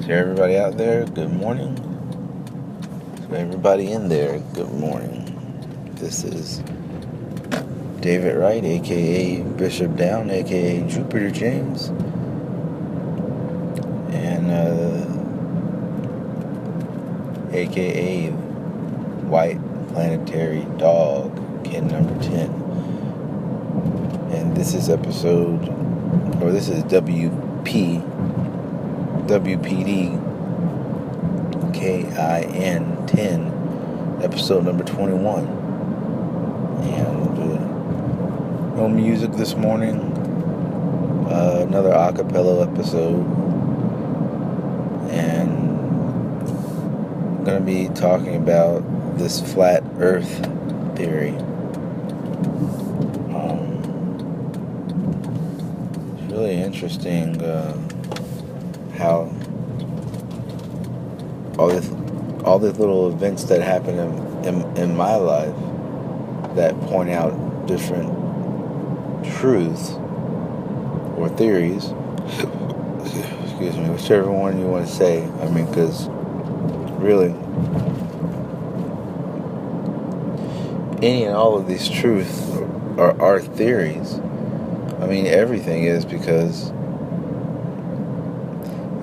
To everybody out there, good morning. To everybody in there, good morning. This is David Wright, aka Bishop Down, aka Jupiter James, and aka White Planetary Dog, Kin number 10. And this is WPDKIN10, episode number 21. And no music this morning. Another acapella episode. And I'm going to be talking about this flat earth theory. It's really interesting how all these little events that happen in my life that point out different truths or theories, excuse me, whichever one you want to say. I mean, because really, any and all of these truths are theories. I mean, everything is, because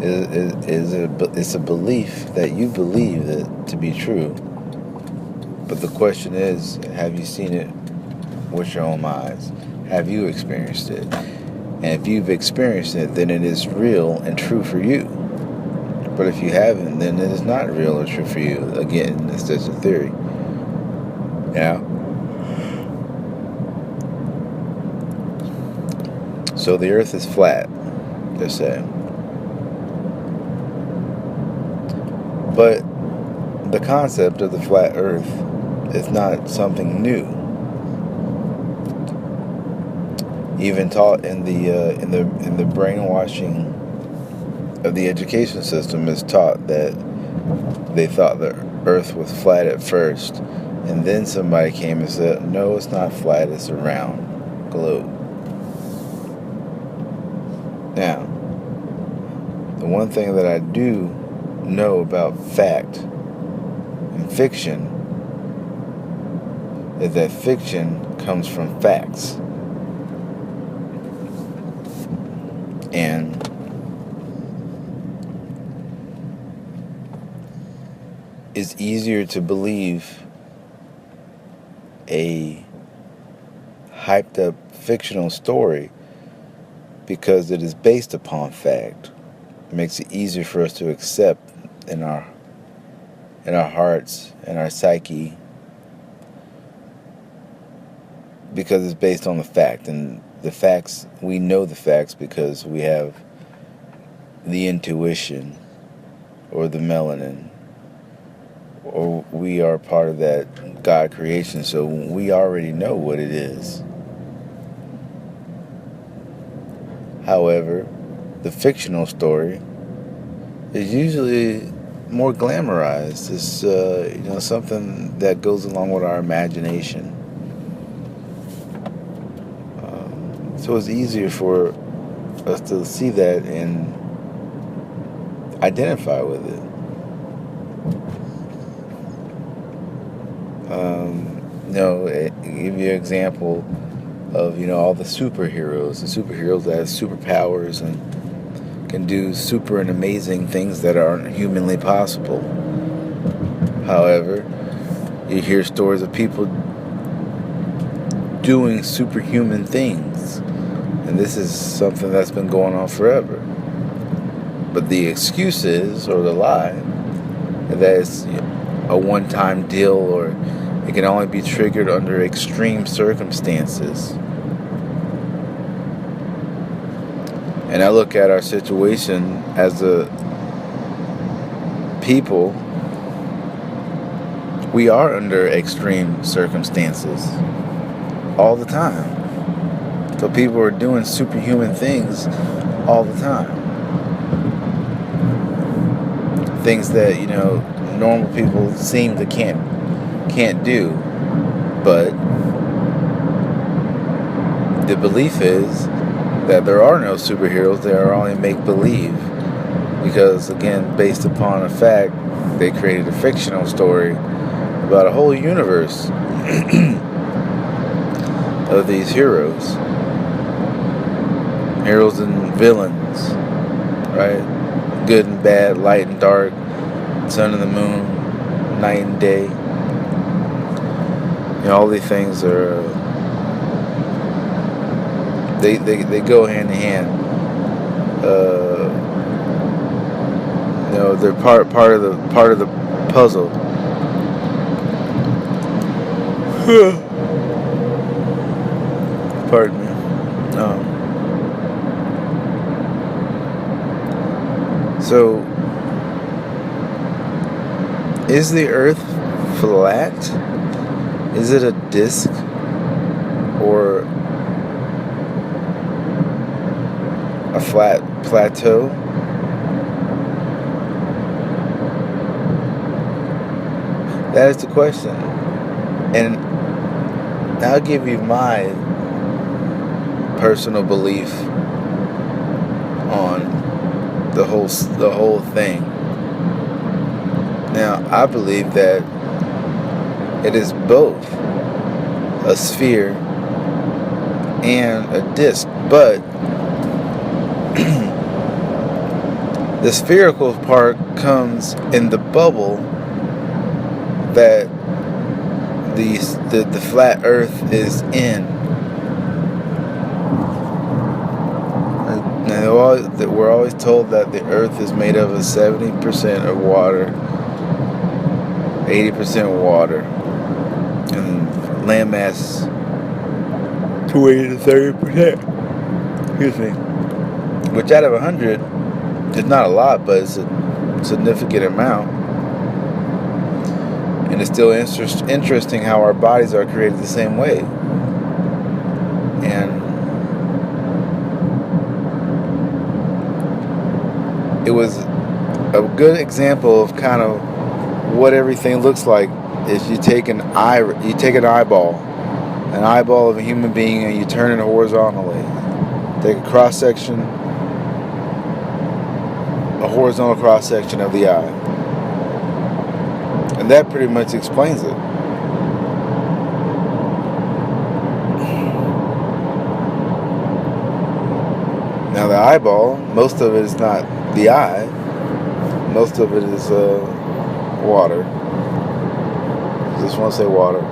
it's a belief that you believe that to be true. But the question is, have you seen it with your own eyes? Have you experienced it? And if you've experienced it, then it is real and true for you. But if you haven't, then it is not real or true for you. Again, it's just a theory. Yeah. So the earth is flat, they say. But the concept of the flat earth is not something new. Even taught in the brainwashing of the education system is taught that they thought the earth was flat at first, and then somebody came and said, no, it's not flat, it's a round globe. Now, the one thing that I do know about fact and fiction is that fiction comes from facts. And it's easier to believe a hyped up fictional story because it is based upon fact. It makes it easier for us to accept in our hearts and our psyche, because it's based on the fact. And the facts, we know the facts because we have the intuition or the melanin, or we are part of that God creation, so we already know what it is. However, the fictional story is usually more glamorized. It's something that goes along with our imagination. So it's easier for us to see that and identify with it. Give you an example of all the superheroes. The superheroes that have superpowers and can do super and amazing things that aren't humanly possible. However, you hear stories of people doing superhuman things, and this is something that's been going on forever. But the excuse is, or the lie, that it's a one-time deal, or it can only be triggered under extreme circumstances. And I look at our situation as a people. We are under extreme circumstances all the time. So people are doing superhuman things all the time. Things that, normal people seem to can't do. But the belief is that there are no superheroes, they are only make-believe. Because, again, based upon a fact, they created a fictional story about a whole universe of these heroes. Heroes and villains, right? Good and bad, light and dark, sun and the moon, night and day. All these things are they go hand in hand. They're part of the puzzle. Pardon me. So, is the Earth flat? Is it a disc? Or a flat plateau? That is the question. And I'll give you my personal belief on the whole thing. Now, I believe that it is both a sphere and a disc, but the spherical part comes in the bubble that the flat Earth is in. Now, we're always told that the Earth is made up of 70% of water, 80% water, and landmass 20 to 30%. Excuse me. Which out of 100 is not a lot, but it's a significant amount. And it's still interesting how our bodies are created the same way. And it was a good example of kind of what everything looks like. Is you take an eyeball of a human being, and you turn it horizontally. Take a horizontal cross section of the eye, and that pretty much explains it. Now, the eyeball, most of it is not the eye. Most of it is water. I just want to say water.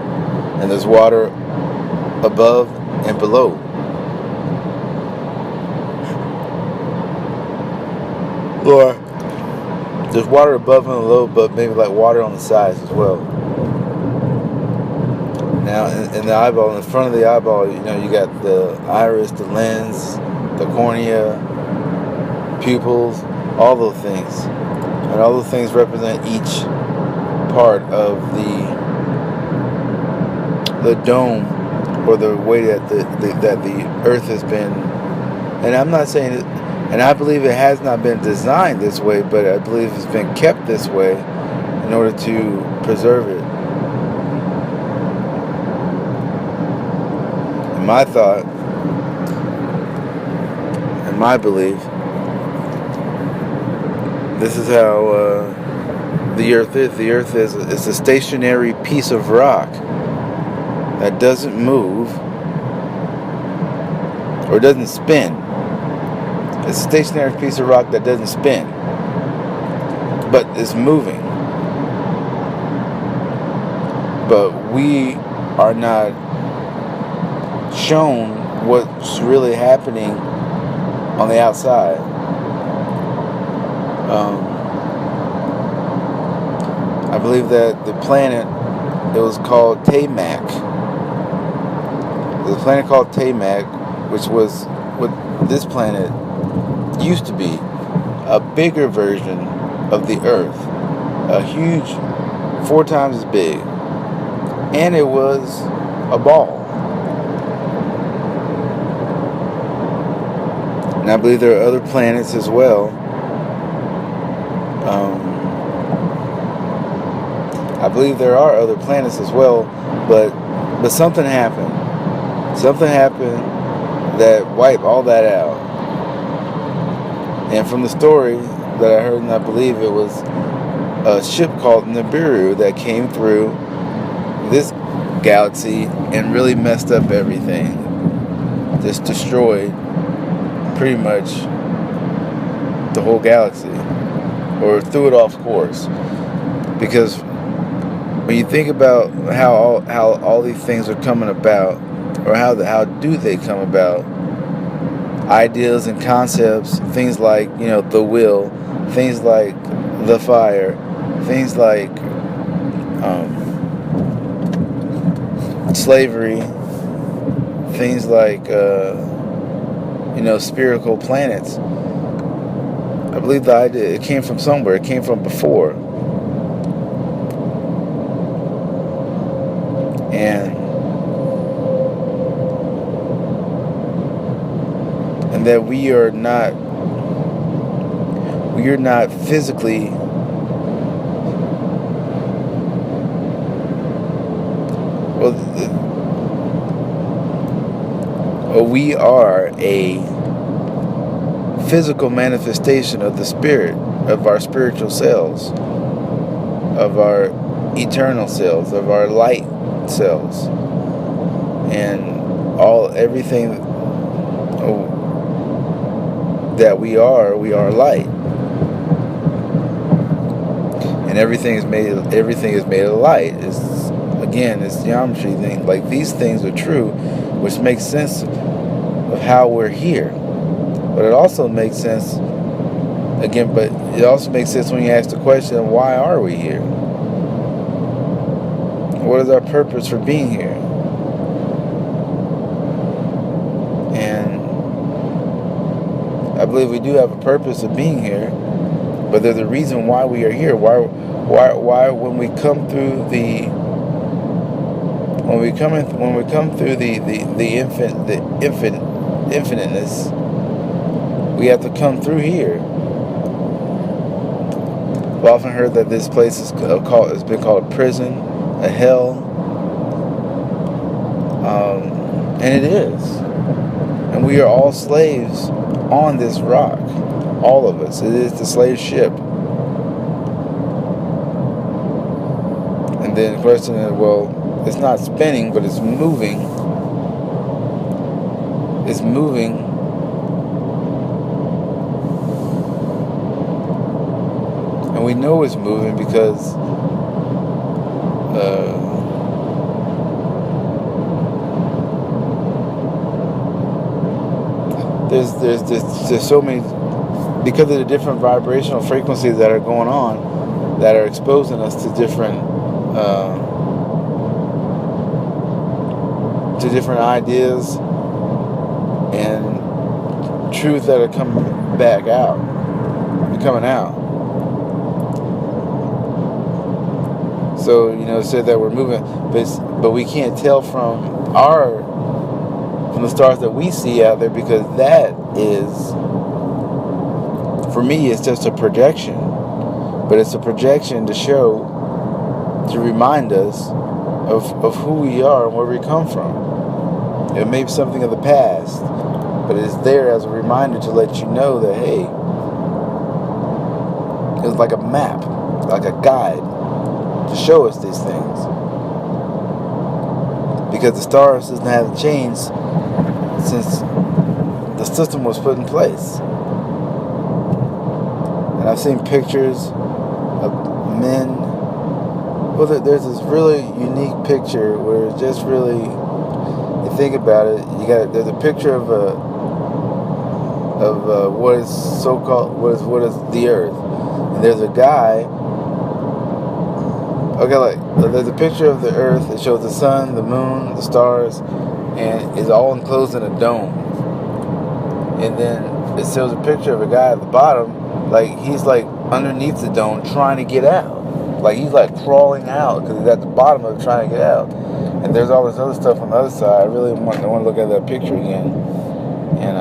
And there's water above and below. Or there's water above and below, but maybe like water on the sides as well. Now, in the eyeball, in the front of the eyeball, you got the iris, the lens, the cornea, pupils, all those things. And all those things represent each part of the dome, or the way that the Earth has been. And I'm not saying it, and I believe it has not been designed this way, but I believe it's been kept this way in order to preserve it. In my thought, and my belief, this is how the Earth is. The Earth is a stationary piece of rock that doesn't move or doesn't spin. It's a stationary piece of rock that doesn't spin, but is moving. But we are not shown what's really happening on the outside. I believe that the planet, it was called Taymak. There's a planet called Taymak, which was what this planet used to be, a bigger version of the Earth, a huge, 4 times as big, and it was a ball. And I believe there are other planets as well. I believe there are other planets as well, but something happened. Something happened that wiped all that out. And from the story, that I heard, and I believe it was a ship called Nibiru that came through this galaxy and really messed up everything. Just destroyed pretty much the whole galaxy, or threw it off course. Because when you think about how all these things are coming about, or how do they come about, ideas and concepts, things like, the will, things like the fire, things like slavery, things like spherical planets. I believe the idea, it came from somewhere. It came from before. And that we are not physically we are a physical manifestation of the spirit, of our spiritual selves, of our eternal selves, of our light selves, and everything that we are light, and everything is made of light. It's geometry thing. Like, these things are true, which makes sense of how we're here. But it also makes sense when you ask the question, why are we here? What is our purpose for being here? And I believe we do have a purpose of being here, but there's a reason why we are here. Why when we come through the infiniteness, we have to come through here. I've often heard that this place has been called a prison, a hell, and it is. And we are all slaves on this rock, all of us. It is the slave ship. And then the question is, well, it's not spinning, but it's moving. It's moving. And we know it's moving because there's so many, because of the different vibrational frequencies that are going on, that are exposing us to different ideas and truth that are coming out. So, it said that we're moving, but we can't tell from the stars that we see out there, because that is, for me, it's just a projection. But it's a projection to remind us of who we are and where we come from. It may be something of the past, but it's there as a reminder to let you know that, hey, it's like a map, like a guide, to show us these things. Because the stars doesn't have changed since the system was put in place. And I've seen pictures of men. Well, there's this really unique picture where it's just really, you think about it, there's a picture of what is so-called, what is the earth. And there's a guy, there's a picture of the earth. It shows the sun, the moon, the stars, and it's all enclosed in a dome. And then it shows a picture of a guy at the bottom, like he's like underneath the dome trying to get out. Like he's like crawling out because he's at the bottom of it trying to get out. And there's all this other stuff on the other side. I really want to look at that picture again. And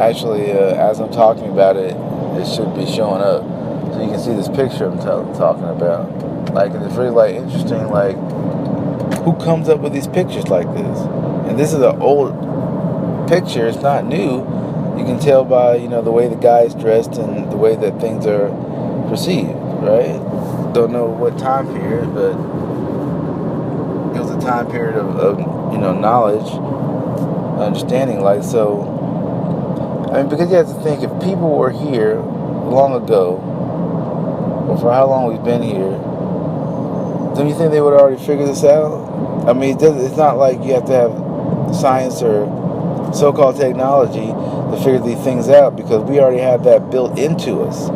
actually, as I'm talking about it, it should be showing up. So you can see this picture I'm talking about. Like, and it's really like interesting, like, who comes up with these pictures like this? And this is an old picture, it's not new, You can tell by, the way the guy's dressed and the way that things are perceived, right? Don't know what time period, but it was a time period of knowledge, understanding. Like, so, because you have to think, if people were here long ago, or for how long we've been here, don't you think they would have already figured this out? It's not like you have to have science or so-called technology to figure these things out, because we already have that built into us.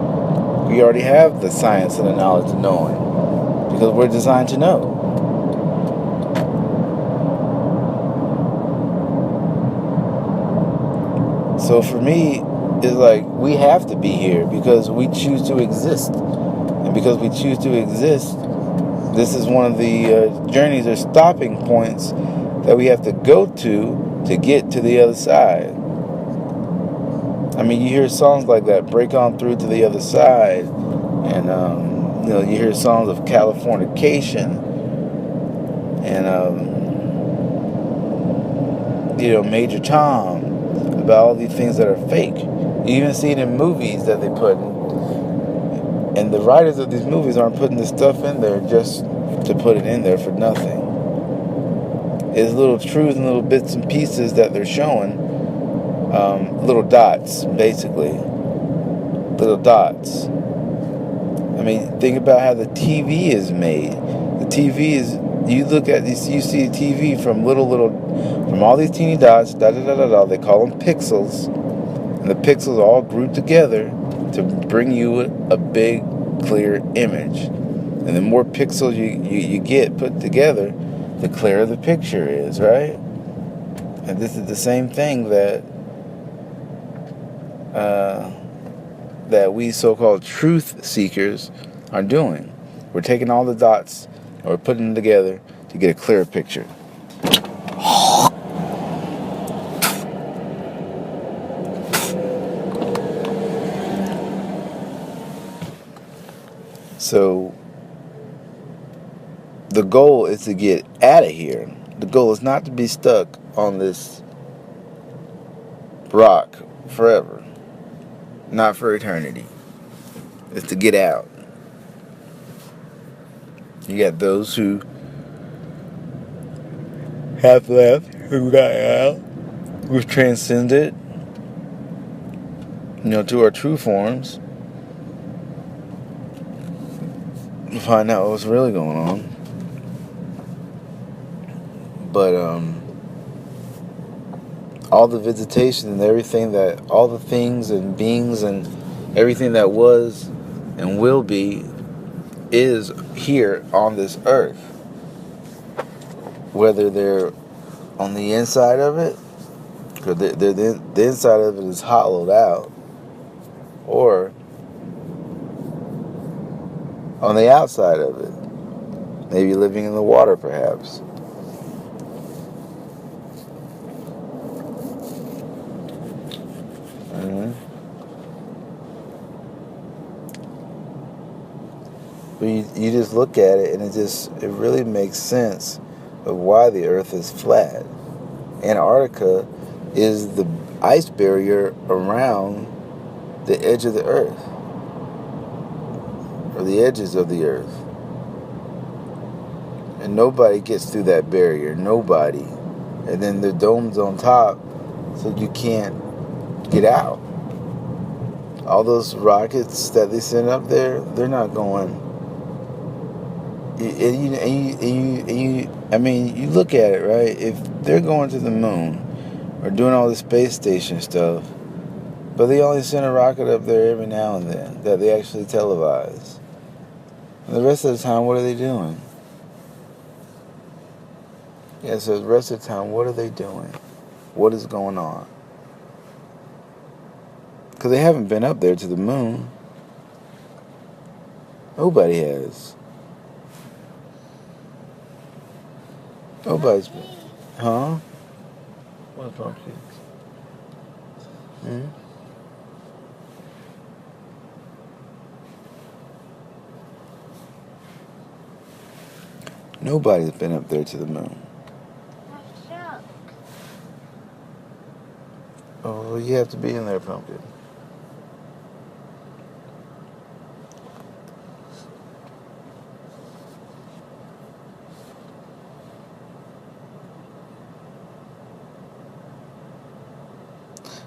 We already have the science and the knowledge of knowing, because we're designed to know. So for me, it's like we have to be here because we choose to exist. And because we choose to exist, this is one of the journeys or stopping points that we have to go to get to the other side. You hear songs like that, break on through to the other side. And, you hear songs of Californication. And, Major Tom, about all these things that are fake. You even see it in movies that they put in. And the writers of these movies aren't putting this stuff in there just to put it in there for nothing. It's little truths and little bits and pieces that they're showing. Little dots, basically. Little dots. Think about how the TV is made. The TV is, you look at this, you see TV from from all these teeny dots, they call them pixels. And the pixels all group together to bring you a big, clear image. And the more pixels you get put together, the clearer the picture is, right? And this is the same thing that we so-called truth seekers are doing. We're taking all the dots and we're putting them together to get a clearer picture. So the goal is to get out of here. The goal is not to be stuck on this rock forever. Not for eternity. It's to get out. You got those who have left, who got out, who've transcended, to our true forms. To find out what's really going on. But all the visitation and everything all the things and beings and everything that was and will be is here on this earth. Whether they're on the inside of it, because the inside of it is hollowed out, or on the outside of it, maybe living in the water perhaps. But you just look at it and it really makes sense of why the earth is flat. Antarctica is the ice barrier around the edge of the earth, or the edges of the earth. And nobody gets through that barrier, nobody. And then the dome's on top, so you can't get out. All those rockets that they send up there, they're not going. You look at it, right? If they're going to the moon or doing all the space station stuff, but they only send a rocket up there every now and then that they actually televise. And the rest of the time, what are they doing? Yeah, so the rest of the time, what are they doing? What is going on? Because they haven't been up there to the moon. Nobody has. Nobody's been. Huh? What's wrong, kids? Nobody's been up there to the moon. Oh, you have to be in there, pumpkin.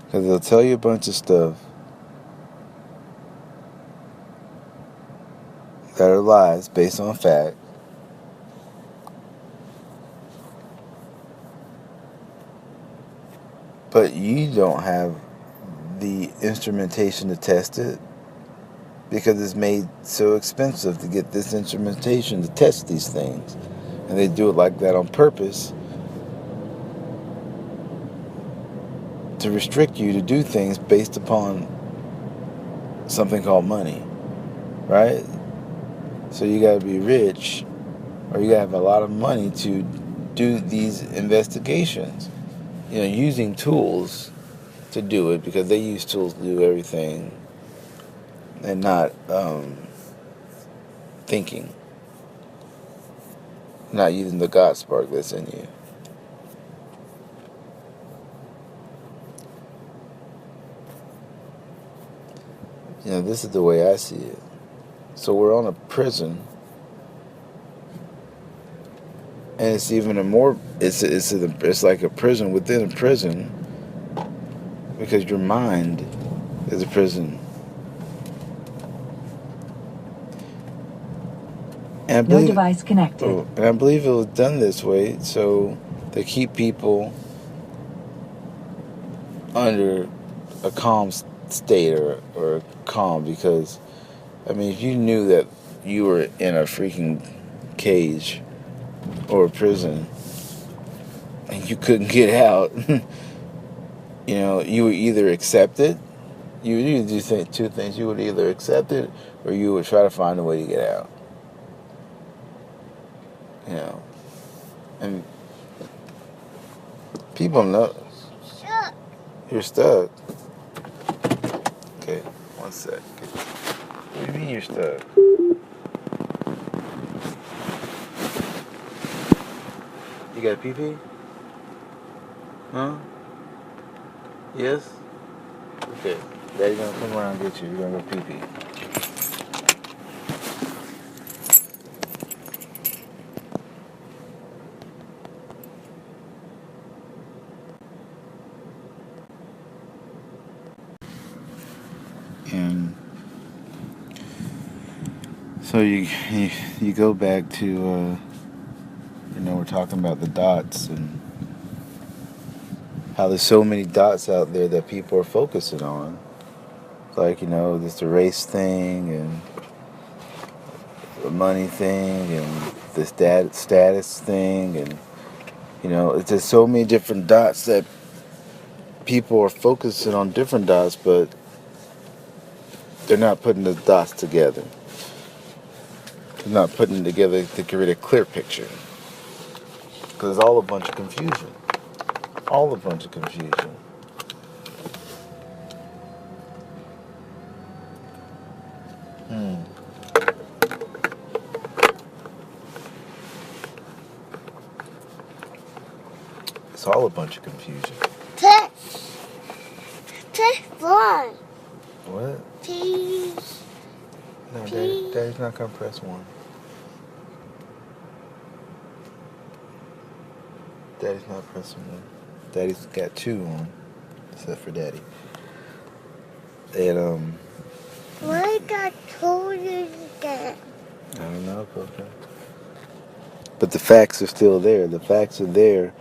Because they'll tell you a bunch of stuff that are lies based on fact. But you don't have the instrumentation to test it because it's made so expensive to get this instrumentation to test these things. And they do it like that on purpose to restrict you to do things based upon something called money, right? So you got to be rich or you got to have a lot of money to do these investigations. You know, using tools to do it because they use tools to do everything and not thinking, not using the God spark that's in you. You know, this is the way I see it. So we're on a prison, and it's even a more. It's like a prison within a prison, because your mind is a prison. And I believe, no device connected. And I believe it was done this way so they keep people under a calm state or calm, because I mean, if you knew that you were in a freaking cage or a prison and you couldn't get out, you know, you would either accept it. You would either do two things. You would either accept it or you would try to find a way to get out. You know, and people know you're stuck. Okay, one sec. What do you mean you're stuck? You got pee-pee? Huh? Yes? Okay. Daddy's gonna come around and get you. You're gonna go pee-pee. And so you go back to, you know, we're talking about the dots and how there's so many dots out there that people are focusing on. Like, you know, there's the race thing and the money thing and the status thing, and, you know, it's just so many different dots that people are focusing on different dots, but they're not putting the dots together. They're not putting it together to create a clear picture. Because it's all a bunch of confusion. All a bunch of confusion. It's all a bunch of confusion. Press one. What? Please. No, Daddy's not gonna press one. Daddy's not pressing one. Daddy's got two on, except for Daddy. And Why got told you that? I don't know, Coco. But the facts are still there. The facts are there.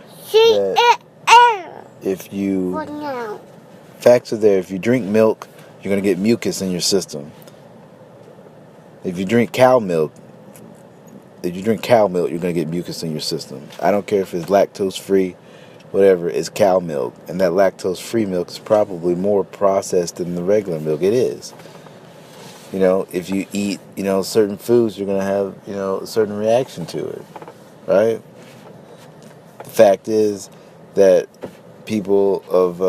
If you For now. Facts are there. If you drink milk, you're gonna get mucus in your system. If you drink cow milk, you're gonna get mucus in your system. I don't care if it's lactose free, whatever. It's cow milk, and that lactose free milk is probably more processed than the regular milk. It is. You know, if you eat, you know, certain foods, you're gonna have, you know, a certain reaction to it, right? The fact is that people of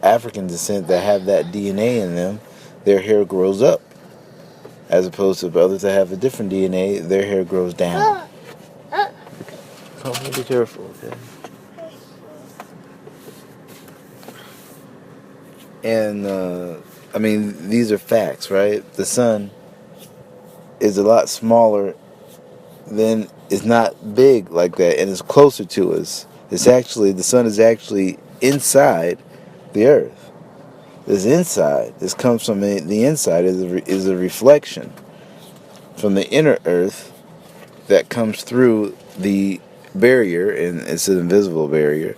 African descent that have that DNA in them, their hair grows up. As opposed to others that have a different DNA, their hair grows down. Oh, be careful, okay? And I mean, these are facts, right? The sun is a lot smaller than, it's not big like that, and it's closer to us. It's actually, the sun is actually inside the earth. This inside, this comes from the inside, is a reflection from the inner earth that comes through the barrier, and it's an invisible barrier,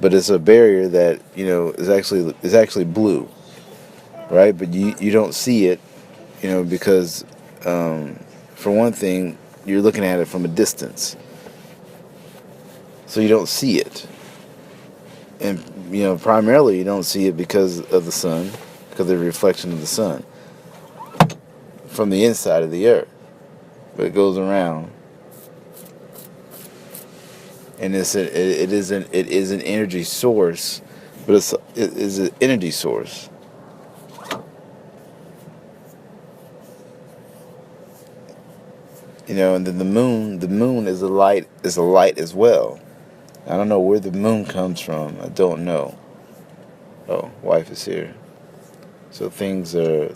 but it's a barrier that, you know, is actually blue, right? But you don't see it, you know, because for one thing, you're looking at it from a distance, so you don't see it. And, you know, primarily you don't see it because of the sun, because of the reflection of the sun from the inside of the earth. But it goes around, and it is an energy source, but it is an energy source. You know, and then the moon is a light as well. I don't know where the moon comes from. I don't know. Oh, wife is here. So things are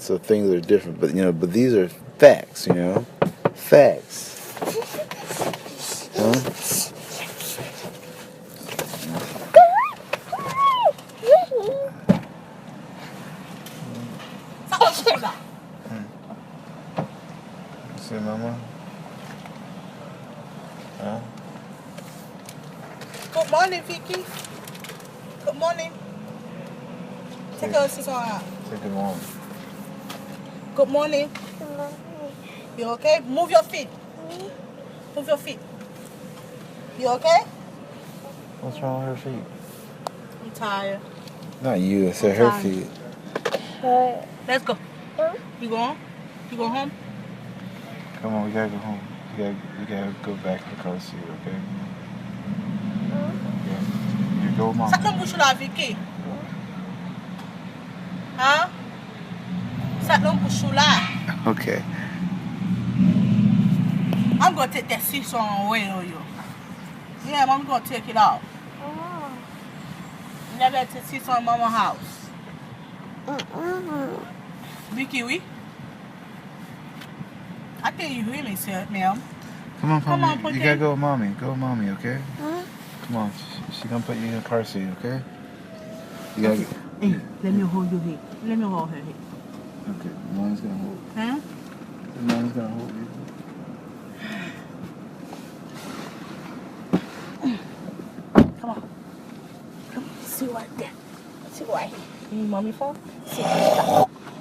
different, but, you know, but these are facts, you know, facts. Huh? See, Mama? Huh? Good morning, Vicky. Good morning. Take a scissors out. Say good morning. Good morning. You okay? Move your feet. Move your feet. You okay? What's wrong with her feet? I'm tired. Not you. I said her fine. feet. Let's go. You go home? You go home? Come on, we gotta go home. You gotta go back to the car seat, okay? Yeah. You go, Mom. Sat non bouche là, Vicky. Huh? Sat non bouche là. Okay. I'm gonna take that scissors away on you. Yeah, I'm gonna take it off. Never take scissors in Mama's house. Vicky, we? I think you hear me, sir, ma'am. Come on, Come on, Mommy. put You it- gotta go with Mommy. Go with Mommy, okay? Come on. She gonna put you in the car seat, okay? You gotta. Hey, let me hold your head. Let me hold her head. Okay. Mommy's gonna hold. Huh? Mommy's gonna hold you. Come on. Come on. Sit right there. Sit right here. You need mommy phone? Sit.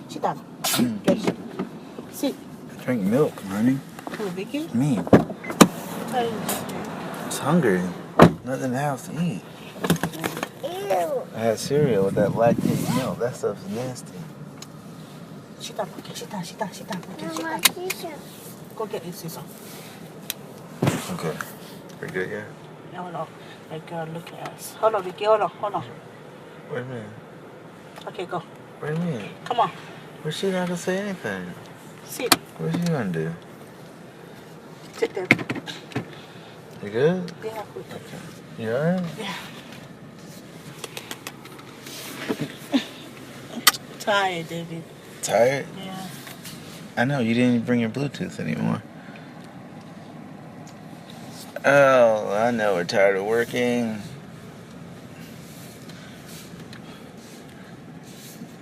Sit down. Sit down. Yes. Sit. Drink milk, honey. Who, Vicky? Me. Tell you. It's hungry. Nothing in the house to eat. Ew. I had cereal with that lactate milk. That stuff's nasty. Sit down. Okay, sit down. Sit down. Sit down. Okay, sit Mama, down. teacher. Go get your scissors. Okay. Pretty good, yeah? No, hold on. That girl look at us. Hold on, Vicky. Hold on. Hold on. Wait a minute. Okay, go. Wait a minute. Come on. Well, she not gonna say anything. Sit. What's she gonna do? Sit there. You good? Yeah, good. Okay. You alright? Yeah. Tired, David. Tired? Yeah. I know, you didn't even bring your Bluetooth anymore. Oh, I know, we're tired of working.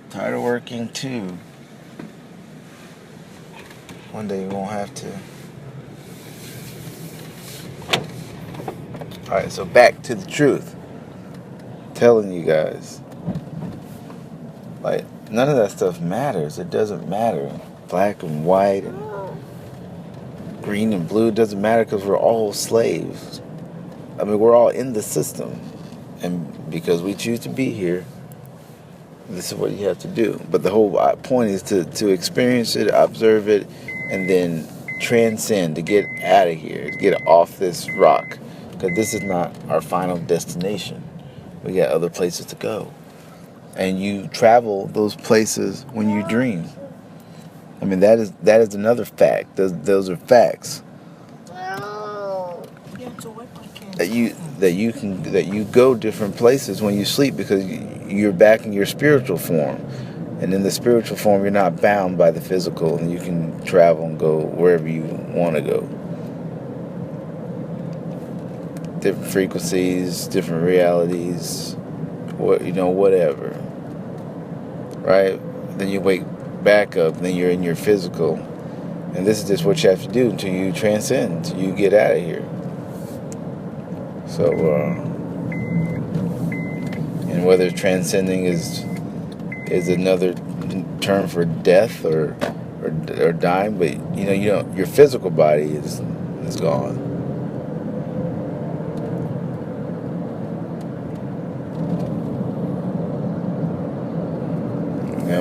Tired of working too. One day you won't have to. Alright, so back to the truth. Telling you guys. Like, none of that stuff matters. It doesn't matter. Black and white and green and blue, it doesn't matter because we're all slaves. I mean, we're all in the system. And because we choose to be here, this is what you have to do. But the whole point is to experience it, observe it, and then transcend, to get out of here, to get off this rock. Because this is not our final destination. We got other places to go. And you travel those places when you dream. I mean, that is another fact. Those are facts. No. You have to wait, my kid. That you go different places when you sleep, because you're back in your spiritual form. And in the spiritual form, you're not bound by the physical, and you can travel and go wherever you want to go. Different frequencies, different realities, whatever. Right? Then you wake back up, then you're in your physical. And this is just what you have to do until you transcend, until you get out of here. So, and whether transcending is another term for death or dying, but your physical body is gone.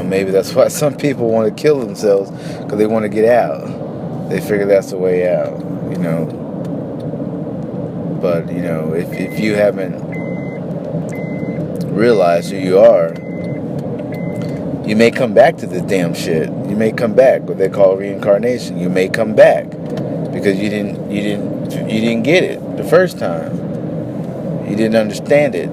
Maybe that's why some people want to kill themselves, because they want to get out. They figure that's the way out, But, if you haven't realized who you are, you may come back to this damn shit. You may come back, what they call reincarnation. You may come back because you didn't get it the first time. You didn't understand it.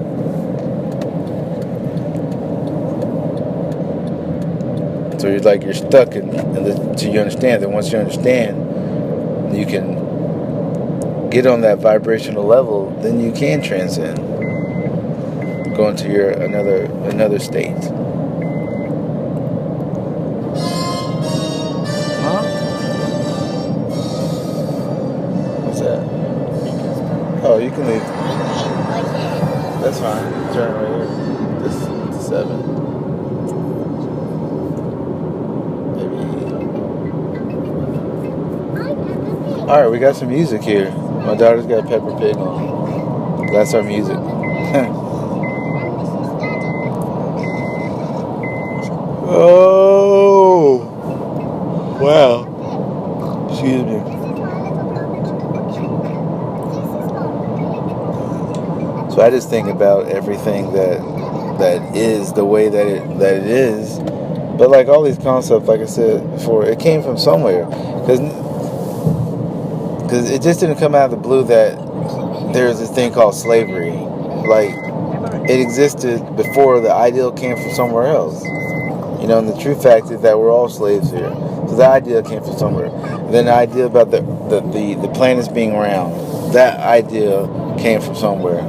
So you're stuck until you understand. Then once you understand, you can get on that vibrational level. Then you can transcend, go into your another state. Huh? What's that? Oh, you can leave. That's fine. Turn right here. This is 7. Alright, we got some music here. My daughter's got Peppa Pig on. That's our music. Oh! Wow. Excuse me. So I just think about everything that is the way that it is. But like all these concepts, like I said before, it came from somewhere. Because it just didn't come out of the blue that there's this thing called slavery. Like, it existed before the ideal came from somewhere else. And the true fact is that we're all slaves here. So the idea came from somewhere. And then the idea about the planets being round, that idea came from somewhere.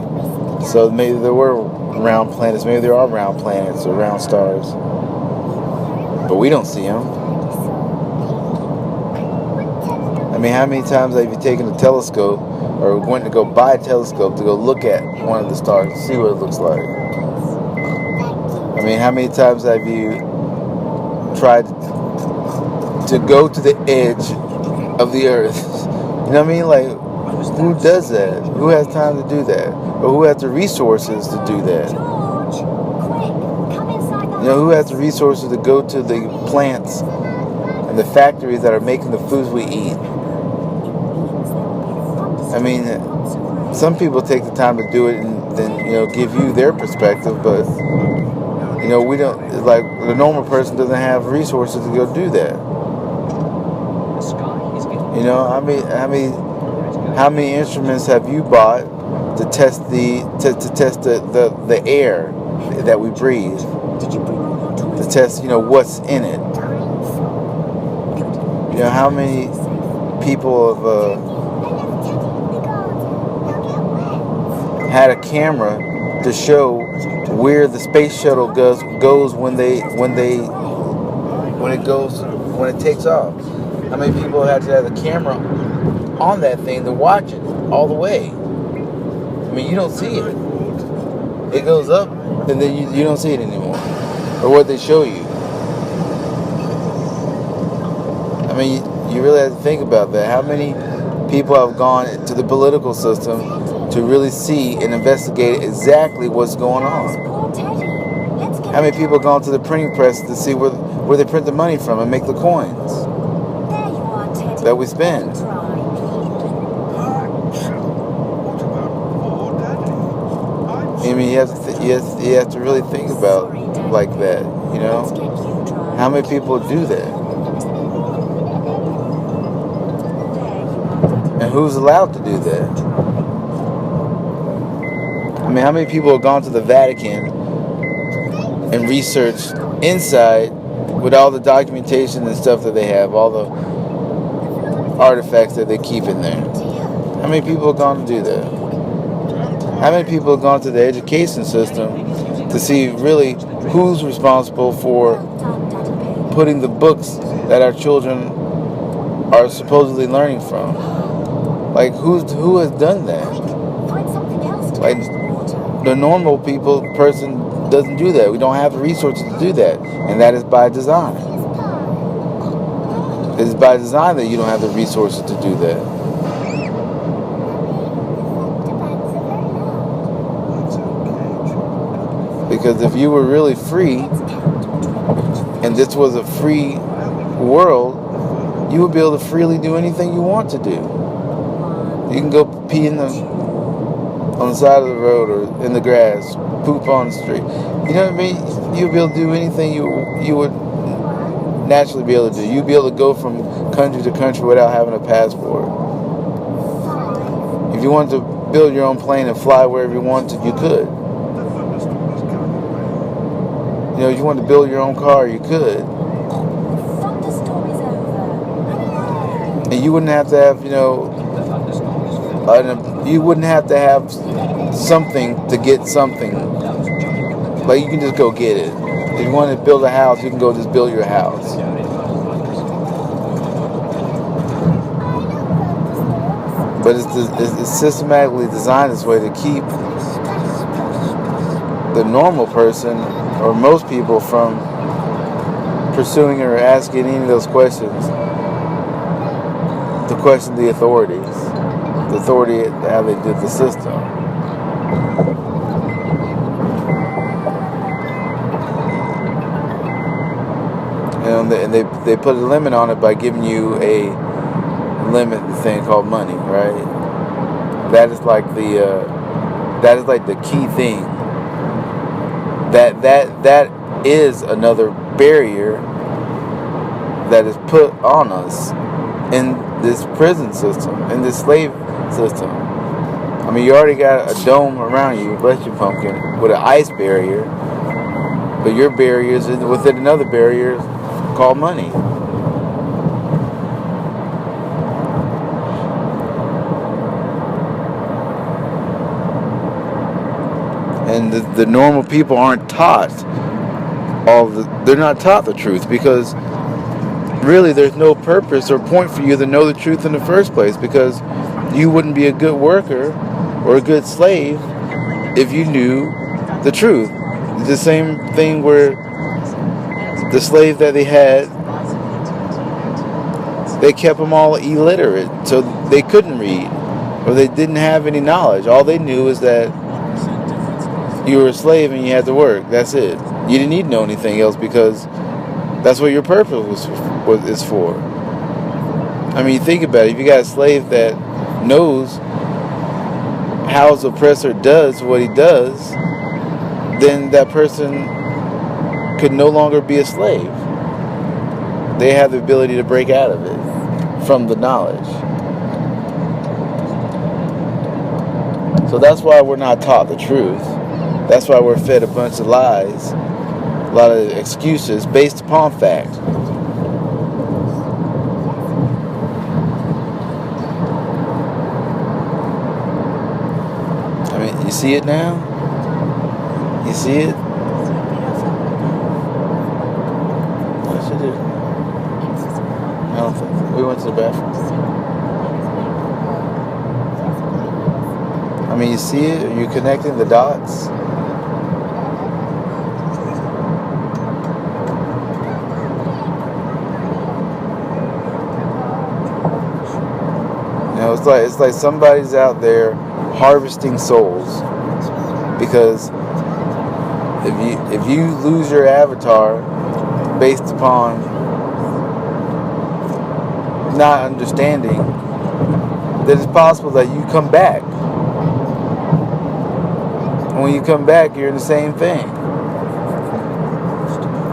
So maybe there were round planets, maybe there are round planets or round stars. But we don't see them. I mean, how many times have you taken a telescope or went to go buy a telescope to go look at one of the stars to see what it looks like? I mean, how many times have you tried to go to the edge of the earth? You know what I mean? Like, who does that? Who has time to do that? Or who has the resources to do that? Who has the resources to go to the plants and the factories that are making the foods we eat? I mean, some people take the time to do it and then, give you their perspective, but, we don't, like, the normal person doesn't have resources to go do that. How many instruments have you bought to test the air that we breathe? To test, what's in it. How many people have had a camera to show where the space shuttle goes when it takes off? How many people have to have the camera on that thing to watch it all the way? I mean, you don't see it. It goes up and then you don't see it anymore. Or what they show you. I mean, you really have to think about that. How many people have gone to the political system to really see and investigate exactly what's going on? How many people have gone to the printing press to see where they print the money from and make the coins that we spend? I mean, you have to really think about like that, How many people do that? And who's allowed to do that? I mean, how many people have gone to the Vatican and research inside with all the documentation and stuff that they have, all the artifacts that they keep in there. How many people have gone to do that? How many people have gone to the education system to see really who's responsible for putting the books that our children are supposedly learning from? Like, who has done that? Like, the normal person doesn't do that. We don't have the resources to do that, and that is by design. It is by design that you don't have the resources to do that. Because if you were really free, and this was a free world, you would be able to freely do anything you want to do. You can go pee on the side of the road or in the grass, poop on the street. You know what I mean? You'd be able to do anything you would naturally be able to do. You'd be able to go from country to country without having a passport. If you wanted to build your own plane and fly wherever you wanted, you could. You know, if you wanted to build your own car, you could. And you wouldn't have to have, you wouldn't have to have something to get something. Like, you can just go get it. If you want to build a house, you can go just build your house. But it's systematically designed this way to keep the normal person, or most people, from pursuing or asking any of those questions. To question the authorities. The authority, how they did the system. And they put a limit on it by giving you a limit thing called money, right? That is like the key thing. That is another barrier that is put on us in this prison system, in this slave system. I mean, you already got a dome around you, bless you, pumpkin, with an ice barrier, but your barrier is within another barrier called money. And the normal people aren't taught they're not taught the truth, because really there's no purpose or point for you to know the truth in the first place, because you wouldn't be a good worker or a good slave if you knew the truth. It's the same thing where the slave that they had, they kept them all illiterate, so they couldn't read, or they didn't have any knowledge. All they knew is that you were a slave and you had to work. That's it. You didn't need to know anything else, because that's what your purpose is for. I mean, think about it. If you got a slave that knows how his oppressor does what he does, then that person could no longer be a slave. They have the ability to break out of it from the knowledge. So that's why we're not taught the truth. That's why we're fed a bunch of lies, a lot of excuses based upon fact. I mean, you see it now? You see it? Yes, you do. I don't think so. We went to the bathroom. I mean, you see it? Are you connecting the dots? You know, it's like somebody's out there harvesting souls, because if you lose your avatar based upon not understanding, then it's possible that you come back. And when you come back, you're in the same thing,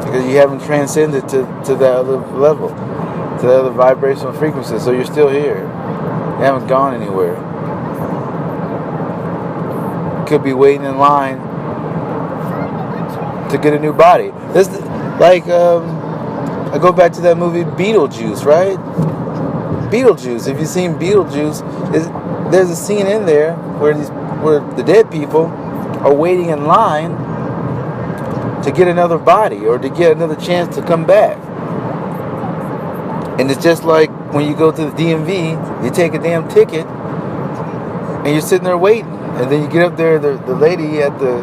because you haven't transcended to that other level, to the other vibrational frequency. So you're still here. You haven't gone anywhere. You could be waiting in line to get a new body. This, like, I go back to that movie Beetlejuice, right? Beetlejuice. If you've seen Beetlejuice, there's a scene in there where the dead people are waiting in line to get another body or to get another chance to come back. And it's just like when you go to the DMV, you take a damn ticket and you're sitting there waiting. And then you get up there, the lady at the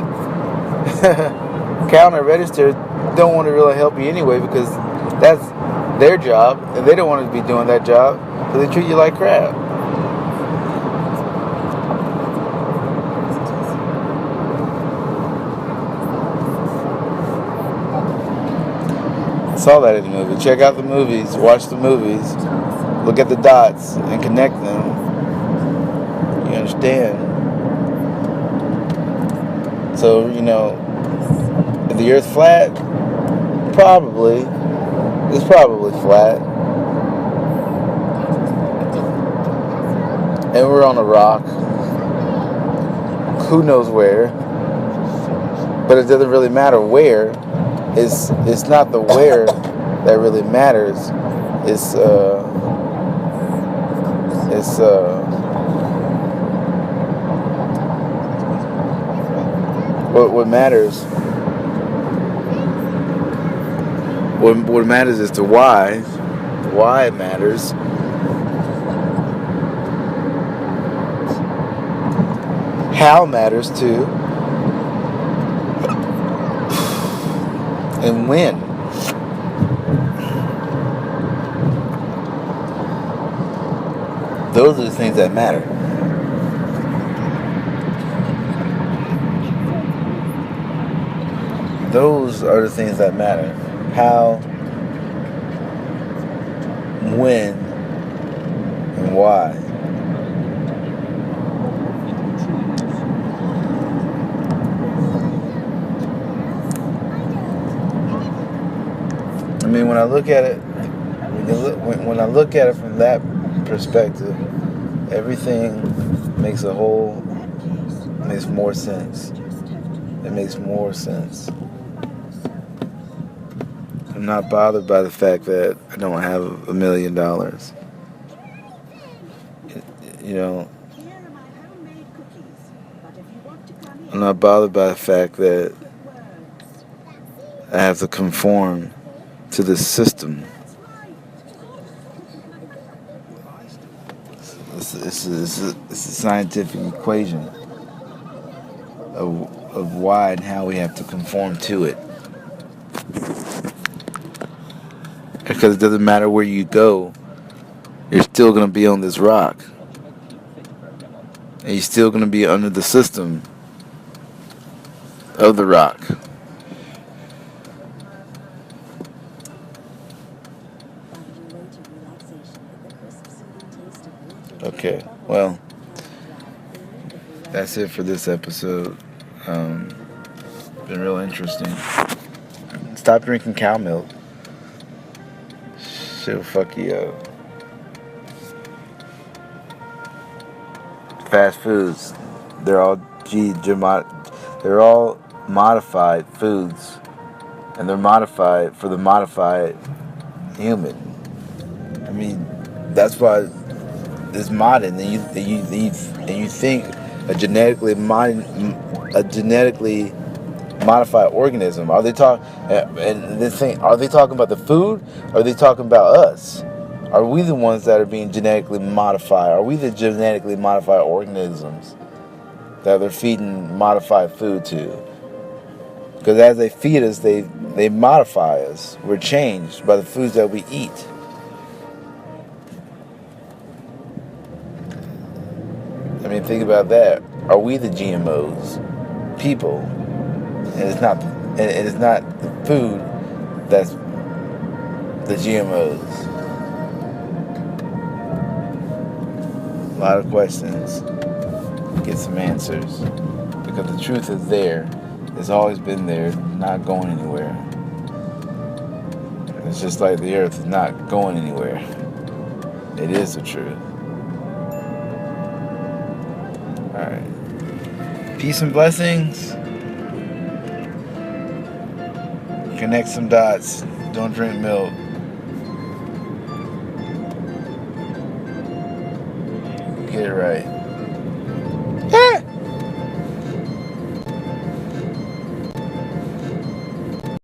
counter register don't want to really help you anyway because that's their job and they don't want to be doing that job, so they treat you like crap. I saw that in the movie. Check out the movies, watch the movies, look at the dots and connect them. You understand? So, is the earth flat? Probably. It's probably flat. And we're on a rock. Who knows where? But it doesn't really matter where. It's not the where that really matters. It's what matters. What matters is the why. Why it matters. How matters too. And when. Those are the things that matter. Those are the things that matter. How, when, and why. I mean, when I look at it, when I look at it from that perspective, everything makes makes more sense. It makes more sense. I'm not bothered by the fact that I don't have $1 million. I'm not bothered by the fact that I have to conform to this system. It's a scientific equation of why and how we have to conform to it. Because it doesn't matter where you go, you're still going to be on this rock. And you're still going to be under the system of the rock. Okay, well, that's it for this episode. Been real interesting. Stop drinking cow milk. Shit'll fuck you up. Fast foods, they're all modified foods, and they're modified for the modified human. I mean, that's why it's modern. And you think a genetically modified organism. Are they talking about the food? Or are they talking about us? Are we the ones that are being genetically modified? Are we the genetically modified organisms that they're feeding modified food to? Because as they feed us, they modify us. We're changed by the foods that we eat. I mean, think about that. Are we the GMOs? People. And it's not the food that's the GMOs. A lot of questions. Get some answers. Because the truth is there. It's always been there, not going anywhere. It's just like the earth is not going anywhere. It is the truth. Alright. Peace and blessings. Connect some dots. Don't drink milk. Get it right.